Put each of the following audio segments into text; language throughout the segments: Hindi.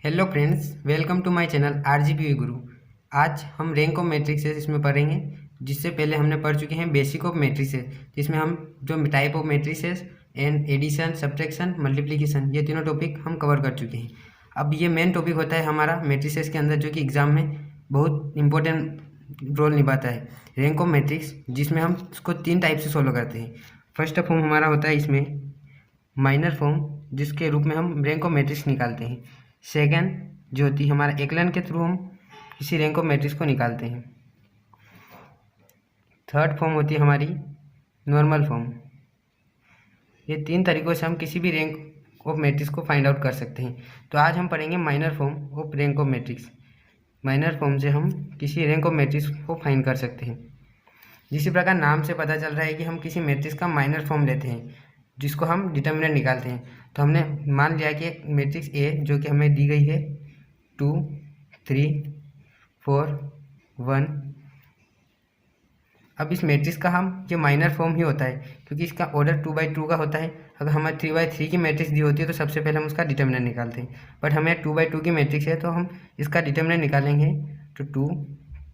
Hello friends, welcome to my channel RGPV Guru. आज हम रैंक ऑफ मैट्रिसेस इसमें पढ़ेंगे। जिससे पहले हमने पढ़ चुके हैं बेसिक ऑफ मैट्रिसेस, जिसमें हम जो type of matrices and addition, subtraction, multiplication, ये तीनों टॉपिक हम कवर कर चुके हैं। अब ये मेन टॉपिक होता है हमारा मैट्रिसेस के अंदर, जो कि एग्जाम में बहुत इंपॉर्टेंट रोल निभाता है, रैंक ऑफ मैट्रिक्स, जिसमें हम उसको 3 टाइप से सोल्व करते हैं। फर्स्ट फॉर्म हमारा होता है इसमें माइनर फॉर्म, जिसके रूप में हम रैंक ऑफ मैट्रिक्स निकालते हैं। सेकंड जो होती है हमारा एक्लन के थ्रू हम किसी रैंक ऑफ मैट्रिक्स को निकालते हैं। थर्ड फॉर्म होती है हमारी नॉर्मल फॉर्म। ये 3 तरीक़ों से हम किसी भी रैंक ऑफ मैट्रिक्स को फाइंड आउट कर सकते हैं। तो आज हम पढ़ेंगे minor form of rank of matrix. Minor form से हम किसी रैंक ऑफ मैट्रिक्स को फाइंड कर सकते हैं। जिस प्रकार नाम से पता चल रहा है कि हम किसी मैट्रिक्स का माइनर फॉर्म लेते हैं, जिसको हम डिटर्मिनेंट निकालते हैं। तो हमने मान लिया कि एक मैट्रिक्स ए जो कि हमें दी गई है 2 3 4 1। अब इस मैट्रिक्स का हम ये माइनर फॉर्म ही होता है, क्योंकि इसका ऑर्डर 2/2 का होता है। अगर हमें 3/3 की मैट्रिक्स दी होती है तो सबसे पहले हम उसका डिटर्मिनेंट निकालते हैं, बट हमें 2/2 की मैट्रिक्स है तो हम इसका डिटर्मिनेंट निकालेंगे। तो 2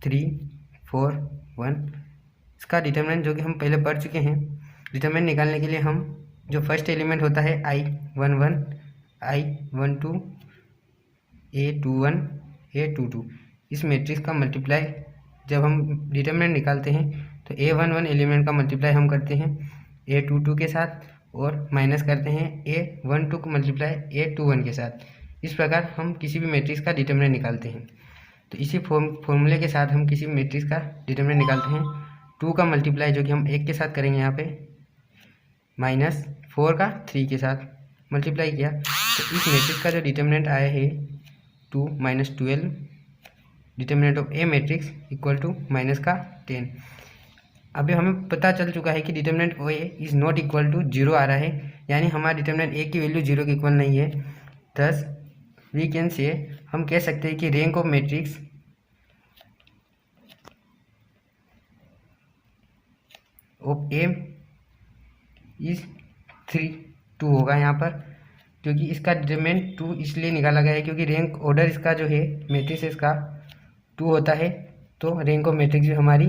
3 4 1 इसका डिटर्मिनेंट जो कि हम पहले पढ़ चुके हैं। डिटर्मिनेंट निकालने के लिए हम जो फर्स्ट एलिमेंट होता है I11 I12 A21 A22, इस मैट्रिक्स का मल्टीप्लाई जब हम डिटर्मिनेंट निकालते हैं तो A11 एलिमेंट का मल्टीप्लाई हम करते हैं A22 के साथ, और माइनस करते हैं A12 को मल्टीप्लाई A21 के साथ। इस प्रकार हम किसी भी मैट्रिक्स का डिटर्मिनेंट निकालते हैं। तो इसी फॉर्मूले के साथ हम किसी भी मैट्रिक्स का डिटर्मिनेंट निकालते हैं। 2 का मल्टीप्लाई जो कि हम 1 के साथ करेंगे यहाँ पे, माइनस 4 का 3 के साथ मल्टीप्लाई किया, तो इस मैट्रिक्स का जो डिटर्मिनेंट आया है 2 - 12, determinant of a matrix equal to minus का 10। अभी हमें पता चल चुका है कि determinant of A is not equal to 0 आ रहा है, यानी हमारा डिटर्मिनेंट ए की वैल्यू 0 के इक्वल नहीं है। थस वी कैन से, हम कह सकते हैं कि rank of matrix of A is 3 2 होगा यहाँ पर, क्योंकि इसका डिटर्मिनेंट 2 इसलिए निकाला गया है क्योंकि रैंक ऑर्डर इसका जो है मैट्रिसेस का 2 होता है, तो रैंक ऑफ मैट्रिक्स भी हमारी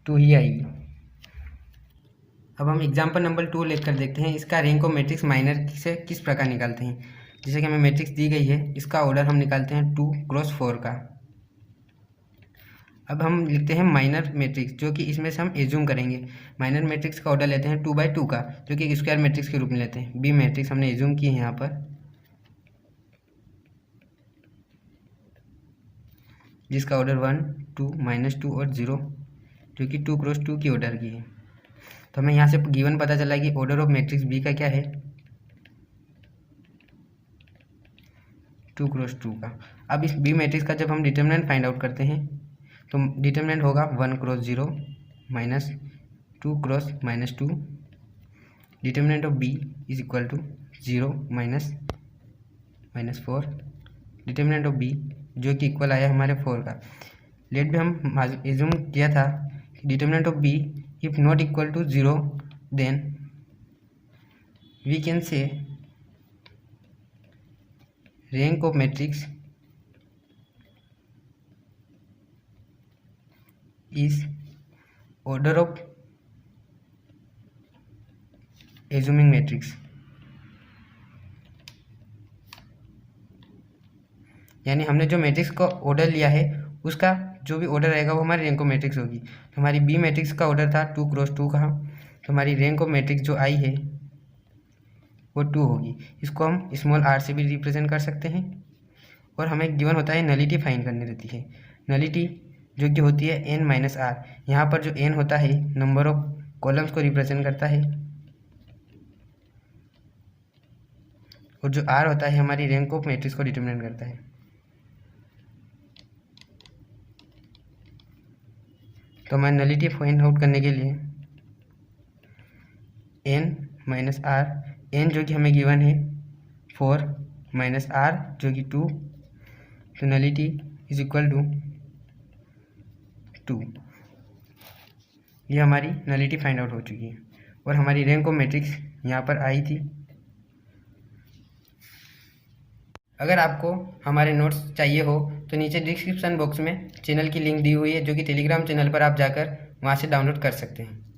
2 ही आएगी। अब हम एग्जाम्पल नंबर 2 लेकर देखते हैं इसका रैंक ऑफ मैट्रिक्स माइनर से किस प्रकार निकालते हैं। जैसे कि हमें मैट्रिक्स दी गई है, इसका ऑर्डर हम निकालते हैं 2 × 4 का। अब हम लिखते हैं माइनर मैट्रिक्स, जो कि इसमें से हम एज्यूम करेंगे। माइनर मैट्रिक्स का ऑर्डर लेते हैं 2/2 का, जो कि एक स्क्वायर मैट्रिक्स के रूप में लेते हैं। बी मैट्रिक्स हमने एज्यूम की है यहाँ पर, जिसका ऑर्डर 1 2 -2 और 0, जो कि 2 × 2 की ऑर्डर की है। तो हमें यहाँ से गिवन पता चला कि ऑर्डर ऑफ मैट्रिक्स बी का क्या है, 2 × 2 का। अब इस बी मैट्रिक्स का जब हम डिटर्मिनेंट फाइंड आउट करते हैं तो डिटर्मिनेंट होगा 1 × 0 - 2 × -2। Determinant of B is equal to 0 -4। Determinant of B जो कि इक्वल आया हमारे 4 का। लेट भी हम एज्यूम किया था कि determinant of B if not equal to 0, then we can say rank of matrix is order of assuming matrix, यानी हमने जो मैट्रिक्स का ऑर्डर लिया है उसका जो भी ऑर्डर रहेगा वो हमारी रैंक ऑफ मैट्रिक्स होगी। तो हमारी बी मैट्रिक्स का ऑर्डर था 2 × 2 का, तो हमारी रैंक ऑफ मैट्रिक्स जो आई है वो 2 होगी। इसको हम स्मॉल r से भी रिप्रेजेंट कर सकते हैं, और हमें गिवन होता है नलिटी फाइंड करनी रहती है। नलिटी जो कि होती है n - r। यहाँ पर जो n होता है नंबर ऑफ कॉलम्स को रिप्रेजेंट करता है, और जो r होता है हमारी रैंक ऑफ मैट्रिक्स को डिटरमिनेट करता है। तो हमारी नलिटी फाइंड आउट करने के लिए n - r, n जो कि हमें गिवन है 4 - r जो कि 2, तो नलिटी इज इक्वल टू 2। ये हमारी नलिटी फाइंड आउट हो चुकी है, और हमारी रैंक ऑफ मैट्रिक्स यहाँ पर आई थी। अगर आपको हमारे नोट्स चाहिए हो तो नीचे डिस्क्रिप्शन बॉक्स में चैनल की लिंक दी हुई है, जो कि टेलीग्राम चैनल पर आप जाकर वहाँ से डाउनलोड कर सकते हैं।